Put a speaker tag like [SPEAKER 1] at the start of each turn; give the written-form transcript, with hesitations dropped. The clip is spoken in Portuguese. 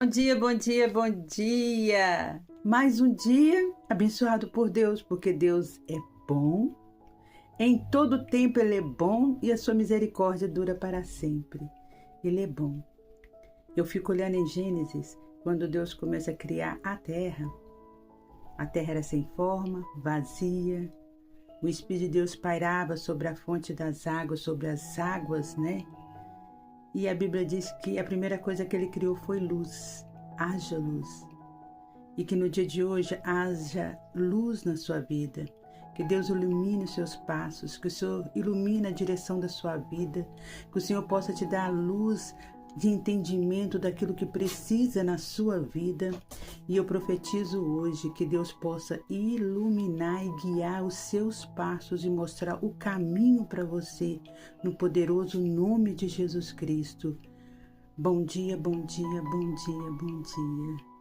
[SPEAKER 1] Bom dia, bom dia, bom dia! Mais um dia abençoado por Deus, porque Deus é bom. Em todo tempo Ele é bom e a sua misericórdia dura para sempre. Ele é bom. Eu fico olhando em Gênesis, quando Deus começa a criar a terra. A terra era sem forma, vazia. O Espírito de Deus pairava sobre a fonte das águas, sobre as águas, né? E a Bíblia diz que a primeira coisa que Ele criou foi luz. Haja luz. E que no dia de hoje haja luz na sua vida. Que Deus ilumine os seus passos, que o Senhor ilumine a direção da sua vida, que o Senhor possa te dar a luz de entendimento daquilo que precisa na sua vida. E eu profetizo hoje que Deus possa iluminar e guiar os seus passos e mostrar o caminho para você, no poderoso nome de Jesus Cristo. Bom dia, bom dia, bom dia, bom dia.